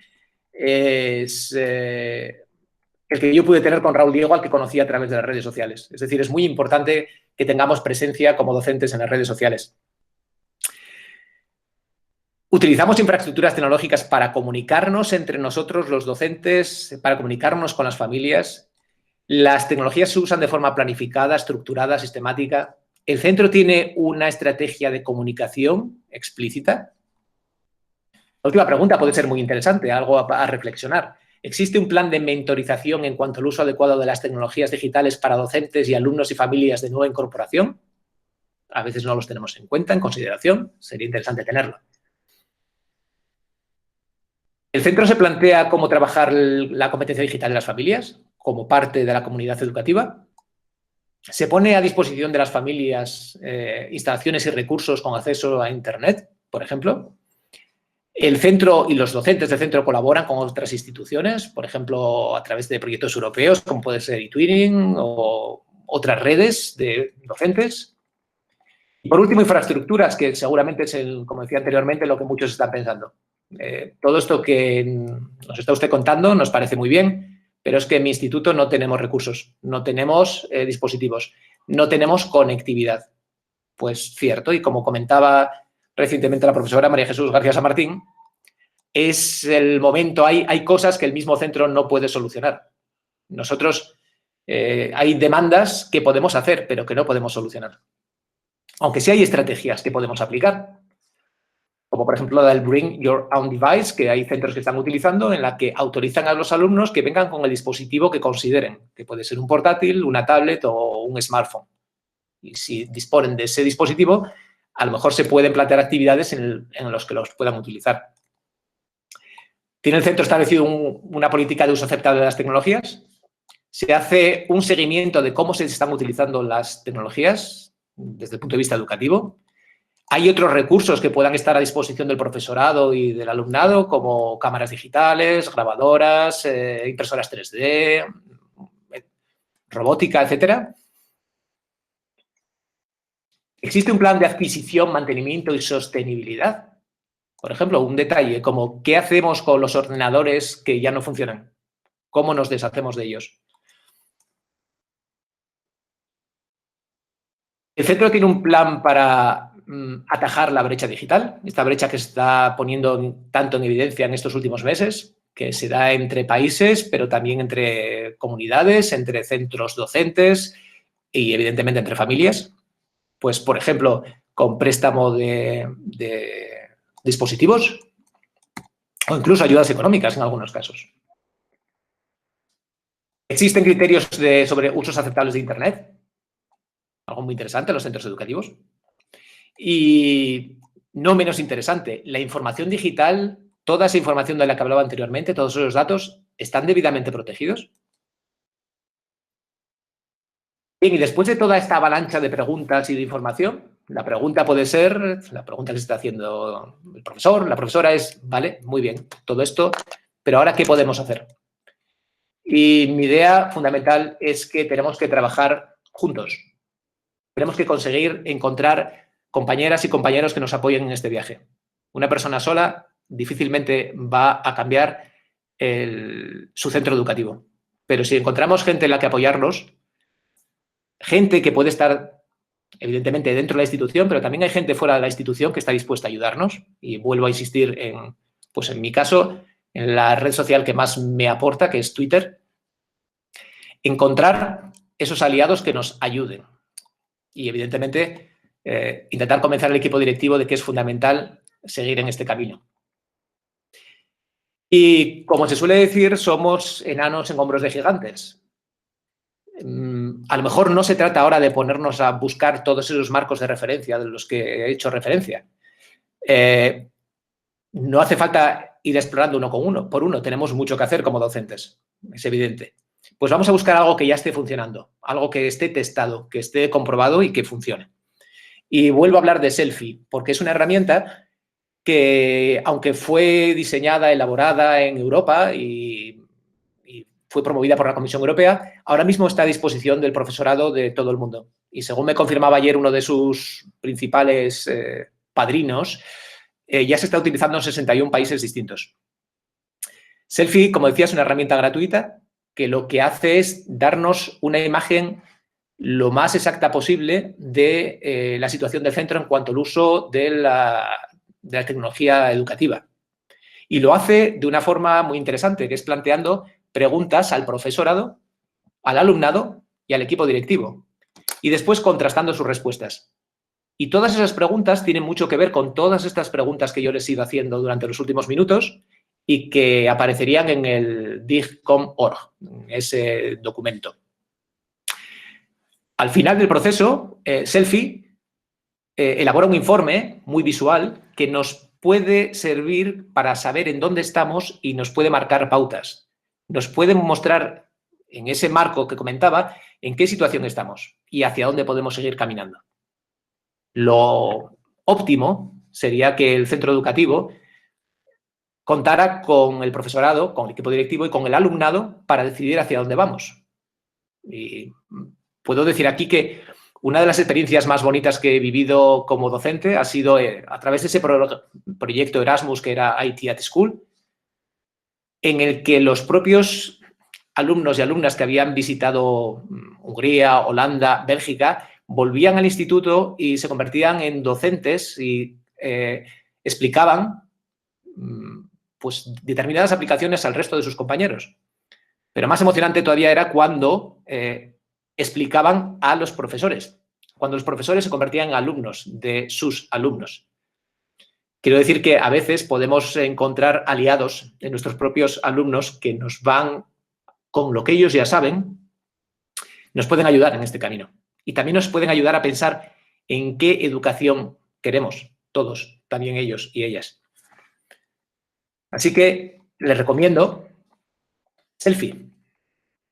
es el que yo pude tener con Raúl Diego, al que conocí a través de las redes sociales. Es decir, es muy importante que tengamos presencia como docentes en las redes sociales. Utilizamos infraestructuras tecnológicas para comunicarnos entre nosotros, los docentes, para comunicarnos con las familias. Las tecnologías se usan de forma planificada, estructurada, sistemática. ¿El centro tiene una estrategia de comunicación explícita? La última pregunta puede ser muy interesante, algo a reflexionar. ¿Existe un plan de mentorización en cuanto al uso adecuado de las tecnologías digitales para docentes y alumnos y familias de nueva incorporación? A veces no los tenemos en cuenta, en consideración. Sería interesante tenerlo. ¿El centro se plantea cómo trabajar la competencia digital de las familias como parte de la comunidad educativa? ¿Se pone a disposición de las familias instalaciones y recursos con acceso a Internet, por ejemplo? El centro y los docentes del centro colaboran con otras instituciones, por ejemplo, a través de proyectos europeos, como puede ser eTwinning o otras redes de docentes. Y por último, infraestructuras, que seguramente es, como decía anteriormente, lo que muchos están pensando. Todo esto que nos está usted contando nos parece muy bien, pero es que en mi instituto no tenemos recursos, no tenemos dispositivos, no tenemos conectividad. Pues cierto, y como comentaba recientemente la profesora María Jesús García San Martín, es el momento, hay cosas que el mismo centro no puede solucionar. Nosotros hay demandas que podemos hacer, pero que no podemos solucionar. Aunque sí hay estrategias que podemos aplicar, como por ejemplo la del Bring Your Own Device, que hay centros que están utilizando, en la que autorizan a los alumnos que vengan con el dispositivo que consideren, que puede ser un portátil, una tablet o un smartphone. Y si disponen de ese dispositivo, a lo mejor se pueden plantear actividades en los que los puedan utilizar. ¿Tiene el centro establecido una política de uso aceptable de las tecnologías? ¿Se hace un seguimiento de cómo se están utilizando las tecnologías desde el punto de vista educativo? ¿Hay otros recursos que puedan estar a disposición del profesorado y del alumnado, como cámaras digitales, grabadoras, impresoras 3D, robótica, etcétera? ¿Existe un plan de adquisición, mantenimiento y sostenibilidad? Por ejemplo, un detalle como ¿qué hacemos con los ordenadores que ya no funcionan? ¿Cómo nos deshacemos de ellos? El centro tiene un plan para atajar la brecha digital, esta brecha que se está poniendo tanto en evidencia en estos últimos meses, que se da entre países, pero también entre comunidades, entre centros docentes y, evidentemente, entre familias. Pues, por ejemplo, con préstamo de dispositivos o incluso ayudas económicas en algunos casos. ¿Existen criterios sobre usos aceptables de Internet? Algo muy interesante en los centros educativos. Y no menos interesante, la información digital, toda esa información de la que hablaba anteriormente, todos esos datos, ¿están debidamente protegidos? Bien, y después de toda esta avalancha de preguntas y de información, la pregunta puede ser, la pregunta que se está haciendo el profesor, la profesora es, vale, muy bien, todo esto, pero ahora, ¿qué podemos hacer? Y mi idea fundamental es que tenemos que trabajar juntos. Tenemos que conseguir encontrar compañeras y compañeros que nos apoyen en este viaje. Una persona sola difícilmente va a cambiar su centro educativo. Pero si encontramos gente en la que apoyarnos, gente que puede estar evidentemente dentro de la institución, pero también hay gente fuera de la institución que está dispuesta a ayudarnos. Y vuelvo a insistir pues en mi caso, en la red social que más me aporta, que es Twitter, encontrar esos aliados que nos ayuden. Y evidentemente intentar convencer al equipo directivo de que es fundamental seguir en este camino. Y como se suele decir, somos enanos en hombros de gigantes. A lo mejor no se trata ahora de ponernos a buscar todos esos marcos de referencia de los que he hecho referencia. No hace falta ir explorando uno por uno. Tenemos mucho que hacer como docentes, es evidente. Pues vamos a buscar algo que ya esté funcionando, algo que esté testado, que esté comprobado y que funcione. Y vuelvo a hablar de Selfie, porque es una herramienta que, aunque fue diseñada, elaborada en Europa y fue promovida por la Comisión Europea, ahora mismo está a disposición del profesorado de todo el mundo. Y según me confirmaba ayer uno de sus principales padrinos, ya se está utilizando en 61 países distintos. Selfie, como decía, es una herramienta gratuita que lo que hace es darnos una imagen lo más exacta posible de la situación del centro en cuanto al uso de la tecnología educativa. Y lo hace de una forma muy interesante, que es planteando preguntas al profesorado, al alumnado y al equipo directivo. Y después contrastando sus respuestas. Y todas esas preguntas tienen mucho que ver con todas estas preguntas que yo les he ido haciendo durante los últimos minutos y que aparecerían en el dig.com.org, ese documento. Al final del proceso, Selfie elabora un informe muy visual que nos puede servir para saber en dónde estamos y nos puede marcar pautas. Nos puede mostrar en ese marco que comentaba en qué situación estamos y hacia dónde podemos seguir caminando. Lo óptimo sería que el centro educativo contara con el profesorado, con el equipo directivo y con el alumnado para decidir hacia dónde vamos. Y puedo decir aquí que una de las experiencias más bonitas que he vivido como docente ha sido a través de ese proyecto Erasmus que era IT at School, en el que los propios alumnos y alumnas que habían visitado Hungría, Holanda, Bélgica, volvían al instituto y se convertían en docentes y explicaban pues, determinadas aplicaciones al resto de sus compañeros. Pero más emocionante todavía era cuando explicaban a los profesores, cuando los profesores se convertían en alumnos de sus alumnos. Quiero decir que a veces podemos encontrar aliados en nuestros propios alumnos que nos van, con lo que ellos ya saben, nos pueden ayudar en este camino. Y también nos pueden ayudar a pensar en qué educación queremos, todos, también ellos y ellas. Así que les recomiendo Selfie,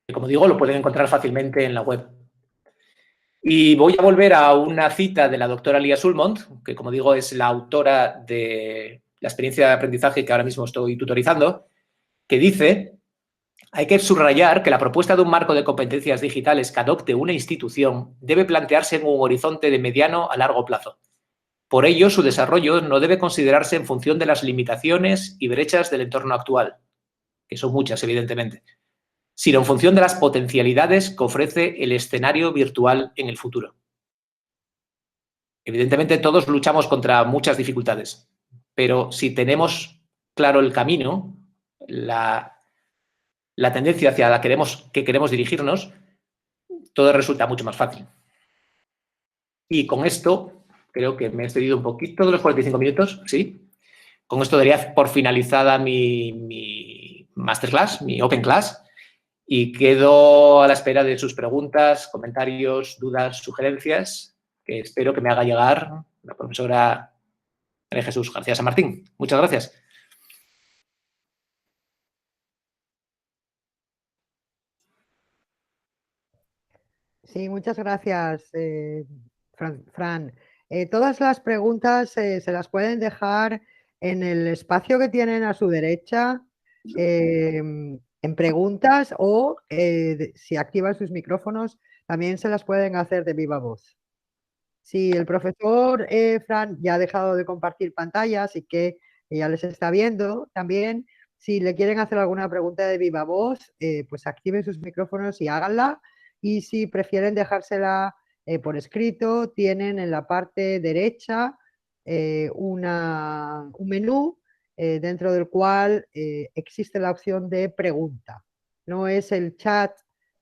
que como digo lo pueden encontrar fácilmente en la web. Y voy a volver a una cita de la doctora Lia Sulmont, que como digo es la autora de la experiencia de aprendizaje que ahora mismo estoy tutorizando, que dice: hay que subrayar que la propuesta de un marco de competencias digitales que adopte una institución debe plantearse en un horizonte de mediano a largo plazo. Por ello, su desarrollo no debe considerarse en función de las limitaciones y brechas del entorno actual, que son muchas, evidentemente, sino en función de las potencialidades que ofrece el escenario virtual en el futuro. Evidentemente, todos luchamos contra muchas dificultades, pero si tenemos claro el camino, la tendencia hacia la que queremos dirigirnos, todo resulta mucho más fácil. Y con esto, creo que me he excedido un poquito de los 45 minutos, ¿sí? Con esto daría por finalizada mi masterclass, mi open class, y quedo a la espera de sus preguntas, comentarios, dudas, sugerencias, que espero que me haga llegar la profesora María Jesús García San Martín. Muchas gracias.
Sí, muchas gracias, Fran. Todas las preguntas se las pueden dejar en el espacio que tienen a su derecha, en preguntas, o si activan sus micrófonos, también se las pueden hacer de viva voz. Si el profesor Fran ya ha dejado de compartir pantalla, así que ya les está viendo también, si le quieren hacer alguna pregunta de viva voz, pues activen sus micrófonos y háganla. Y si prefieren dejársela por escrito, tienen en la parte derecha un menú dentro del cual existe la opción de pregunta. No es el chat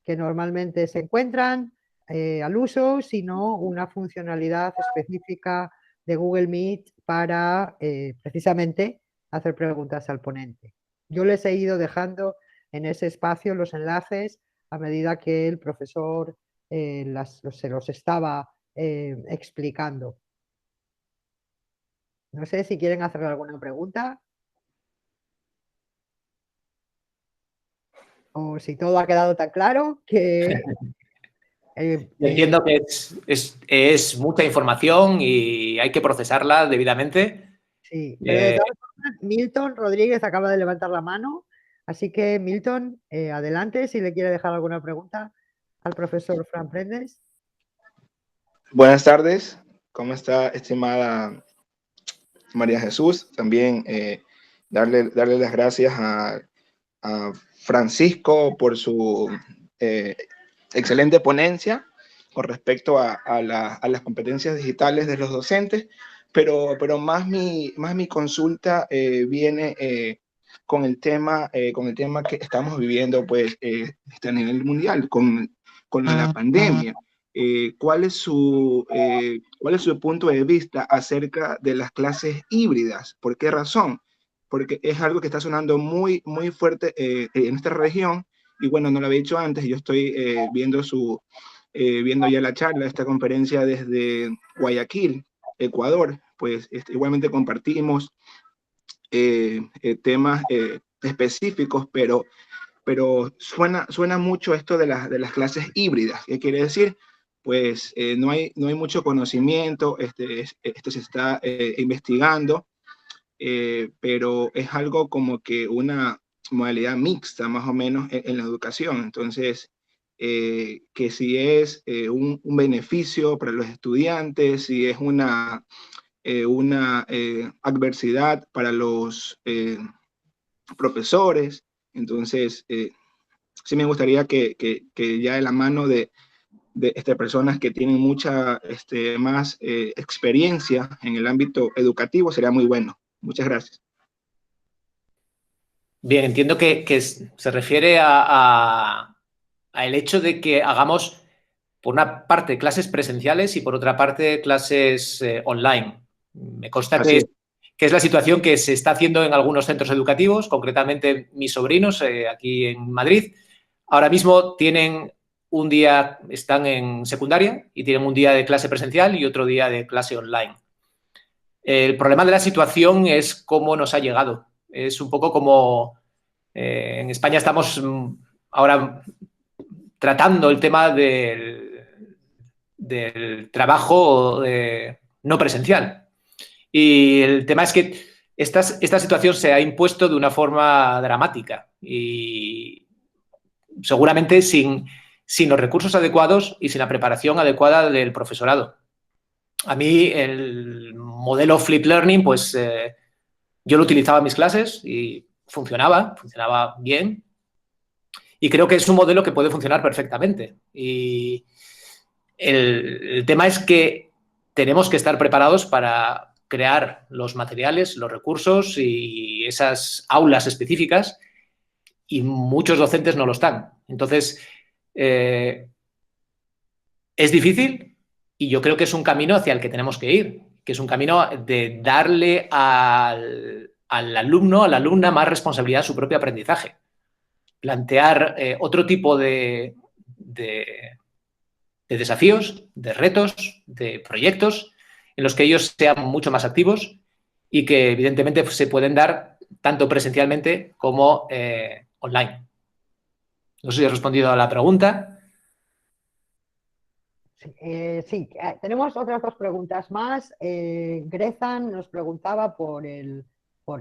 que normalmente se encuentran al uso, sino una funcionalidad específica de Google Meet para precisamente hacer preguntas al ponente. Yo les he ido dejando en ese espacio los enlaces a medida que el profesor se los estaba explicando. No sé si quieren hacer alguna pregunta o si todo ha quedado tan claro que...
Entiendo que es mucha información y hay que procesarla debidamente.
Sí, pero de todas formas, Milton Rodríguez acaba de levantar la mano, así que Milton, adelante si le quiere dejar alguna pregunta al profesor Fran Prendes.
Buenas tardes, ¿cómo está, estimada María Jesús? También darle las gracias a Francisco por su excelente ponencia con respecto a las competencias digitales de los docentes, pero más mi consulta viene con el tema que estamos viviendo pues, a nivel mundial, con la pandemia. ¿Cuál es su punto de vista acerca de las clases híbridas? ¿Por qué razón? Porque es algo que está sonando muy fuerte en esta región, y bueno, no lo había dicho antes, yo estoy viendo ya la charla, esta conferencia desde Guayaquil, Ecuador, pues igualmente compartimos temas específicos, pero suena mucho esto de las clases híbridas. ¿Qué quiere decir? Pues no hay mucho conocimiento, esto se está investigando, pero es algo como que una modalidad mixta más o menos en la educación. Entonces, que si es un beneficio para los estudiantes, si es una adversidad para los profesores. Entonces, sí me gustaría que ya de la mano de personas que tienen mucha más experiencia en el ámbito educativo, sería muy bueno. Muchas gracias.
Bien, entiendo que se refiere a el hecho de que hagamos, por una parte, clases presenciales y por otra parte, clases online. Me consta que es la situación que se está haciendo en algunos centros educativos, concretamente mis sobrinos aquí en Madrid. Ahora mismo tienen un día, están en secundaria y tienen un día de clase presencial y otro día de clase online. El problema de la situación es cómo nos ha llegado. Es un poco como en España estamos ahora tratando el tema del trabajo no presencial. Y el tema es que esta situación se ha impuesto de una forma dramática y seguramente sin los recursos adecuados y sin la preparación adecuada del profesorado. A mí el modelo Flip Learning, pues yo lo utilizaba en mis clases y funcionaba bien. Y creo que es un modelo que puede funcionar perfectamente. Y el tema es que tenemos que estar preparados para crear los materiales, los recursos y esas aulas específicas, y muchos docentes no lo están. Entonces, es difícil y yo creo que es un camino hacia el que tenemos que ir, que es un camino de darle al alumno, a la alumna, más responsabilidad de su propio aprendizaje. Plantear otro tipo de desafíos, de retos, de proyectos en los que ellos sean mucho más activos y que evidentemente se pueden dar tanto presencialmente como online. No sé si he respondido a la pregunta.
Sí, tenemos otras dos preguntas más. Grezan nos preguntaba por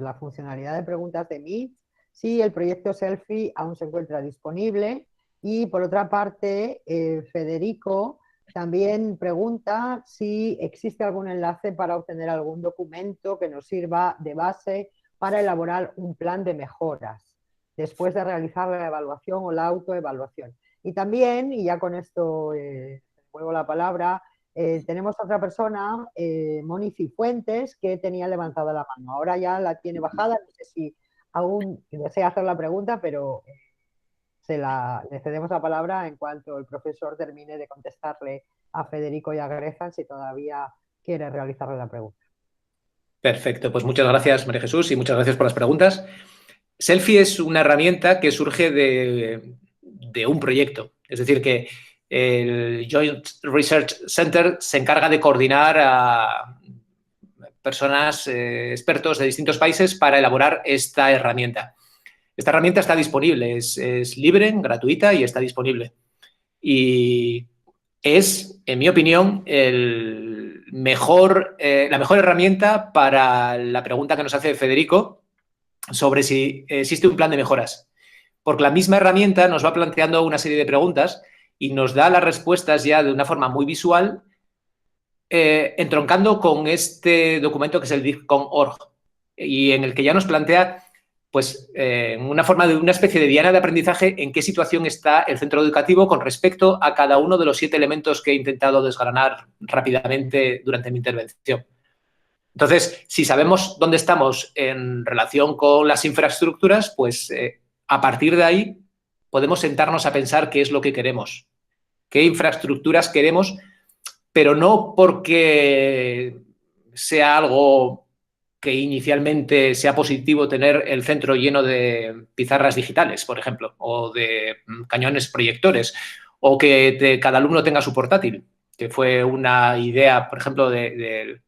la funcionalidad de preguntas de Meet, si el proyecto Selfie aún se encuentra disponible. Y por otra parte, Federico también pregunta si existe algún enlace para obtener algún documento que nos sirva de base para elaborar un plan de mejoras después de realizar la evaluación o la autoevaluación. Y también, y ya con esto devuelvo la palabra. Tenemos otra persona, Moni Cifuentes, que tenía levantada la mano. Ahora ya la tiene bajada. No sé si aún desea hacer la pregunta, pero le cedemos la palabra en cuanto el profesor termine de contestarle a Federico y a Greza si todavía quiere realizarle la pregunta.
Perfecto, pues muchas gracias, María Jesús, y muchas gracias por las preguntas. Selfie es una herramienta que surge de un proyecto. Es decir, que el Joint Research Center se encarga de coordinar a personas, expertos de distintos países para elaborar esta herramienta. Esta herramienta está disponible, es libre, gratuita y está disponible. Y es, en mi opinión, la mejor herramienta para la pregunta que nos hace Federico sobre si existe un plan de mejoras. Porque la misma herramienta nos va planteando una serie de preguntas y nos da las respuestas ya de una forma muy visual, entroncando con este documento que es el DIGCON.org y en el que ya nos plantea pues una forma de una especie de diana de aprendizaje en qué situación está el centro educativo con respecto a cada uno de los 7 elementos que he intentado desgranar rápidamente durante mi intervención. Entonces, si sabemos dónde estamos en relación con las infraestructuras, pues a partir de ahí podemos sentarnos a pensar qué es lo que queremos, qué infraestructuras queremos, pero no porque sea algo que inicialmente sea positivo tener el centro lleno de pizarras digitales, por ejemplo, o de cañones proyectores, o que cada alumno tenga su portátil, que fue una idea, por ejemplo, en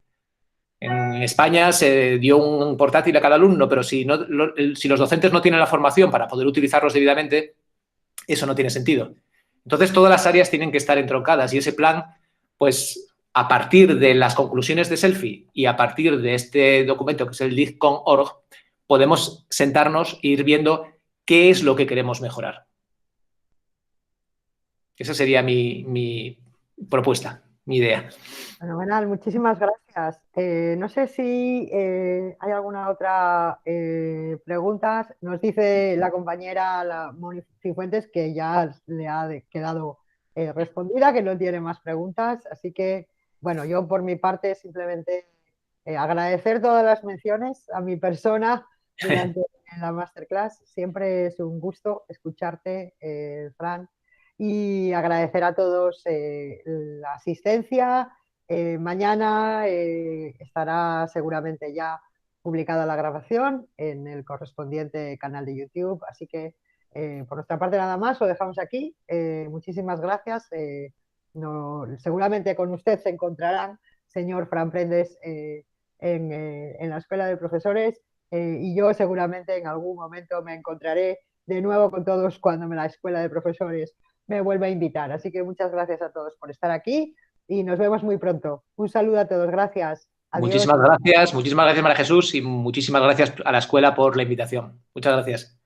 España se dio un portátil a cada alumno, pero si los docentes no tienen la formación para poder utilizarlos debidamente, eso no tiene sentido. Entonces, todas las áreas tienen que estar entroncadas y ese plan, pues, a partir de las conclusiones de Selfie y a partir de este documento que es el DIGCON.org, podemos sentarnos e ir viendo qué es lo que queremos mejorar. Esa sería mi propuesta, mi idea.
Fenomenal, muchísimas gracias. No sé si hay alguna otra pregunta. Nos dice la compañera Moni Cifuentes que ya le ha quedado respondida, que no tiene más preguntas. Así que, bueno, yo por mi parte simplemente agradecer todas las menciones a mi persona durante la masterclass. Siempre es un gusto escucharte, Fran, y agradecer a todos la asistencia. Mañana estará seguramente ya publicada la grabación en el correspondiente canal de YouTube, así que por nuestra parte nada más, lo dejamos aquí. Muchísimas gracias. Seguramente con usted se encontrarán, señor Fran Prendes, en la Escuela de Profesores y yo seguramente en algún momento me encontraré de nuevo con todos cuando la Escuela de Profesores me vuelva a invitar. Así que muchas gracias a todos por estar aquí. Y nos vemos muy pronto. Un saludo a todos. Gracias. Adiós.
Muchísimas gracias, María Jesús, y muchísimas gracias a la escuela por la invitación. Muchas gracias.